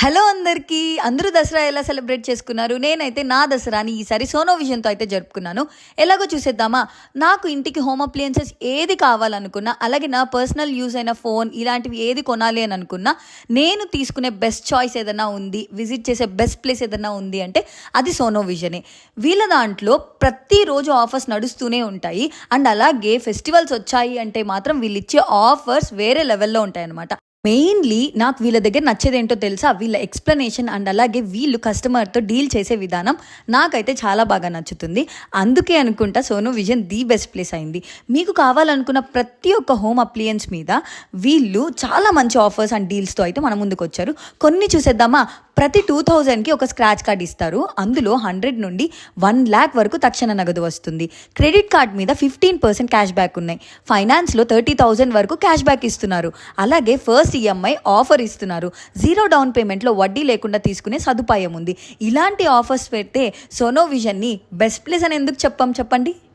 Hello అందరికీ! అందరూ దసరా ఎలా సెలబ్రేట్ చేసుకున్నారు? నేనైతే నా దసరాని ఈసారి సోనో విజన్‌తో అయితే జరుపుకున్నాను. ఎలాగో చూసేద్దామా? నాకు ఇంటికి హోమ్ అప్లయెన్సెస్ ఏది కావాలనుకున్నా, అలాగే నా పర్సనల్ యూజ్ అయిన ఫోన్ ఇలాంటివి ఏది కొనాలి అని అనుకున్నా, నేను తీసుకునే బెస్ట్ చాయిస్ ఏదన్నా ఉంది, విజిట్ చేసే బెస్ట్ ప్లేస్ ఏదన్నా ఉంది అంటే అది సోనో విజనే. వీళ్ళ దాంట్లో ప్రతిరోజు ఆఫర్స్ నడుస్తూనే ఉంటాయి. అండ్ అలాగే ఫెస్టివల్స్ వచ్చాయి అంటే మాత్రం వీళ్ళిచ్చే ఆఫర్స్ వేరే లెవెల్‌లో ఉంటాయన్నమాట. మెయిన్‌లీ నాకు వీళ్ళ దగ్గర నచ్చేదేంటో తెలుసా? వీళ్ళ ఎక్స్‌ప్లనేషన్ అండ్ అలాగే వీళ్ళు కస్టమర్‌తో డీల్ చేసే విధానం నాకైతే చాలా బాగా నచ్చుతుంది. అందుకే అనుకుంటా Sono vision the best place అయింది. మీకు కావాలనుకున్న ప్రతి ఒక్క హోమ్ అప్లియన్స్ మీద వీళ్ళు చాలా మంచి ఆఫర్స్ అండ్ డీల్స్‌తో అయితే మన ముందుకొచ్చారు. కొన్ని చూసేద్దామా? ప్రతి 2000కి ఒక స్క్రాచ్ కార్డ్ ఇస్తారు. అందులో 100 నుండి 1,00,000 వరకు తక్షణ నగదు వస్తుంది. క్రెడిట్ కార్డ్ మీద 15% క్యాష్ బ్యాక్ ఉన్నాయి. ఫైనాన్స్‌లో 30,000 వరకు క్యాష్ బ్యాక్ ఇస్తున్నారు. అలాగే ఫస్ట్ ఈఎంఐ ఆఫర్ ఇస్తున్నారు. జీరో డౌన్ పేమెంట్లో వడ్డీ లేకుండా తీసుకునే సదుపాయం ఉంది. ఇలాంటి ఆఫర్స్ పెడితే సోనో విజన్ని బెస్ట్ ప్లేస్ అని ఎందుకు చెప్పండి?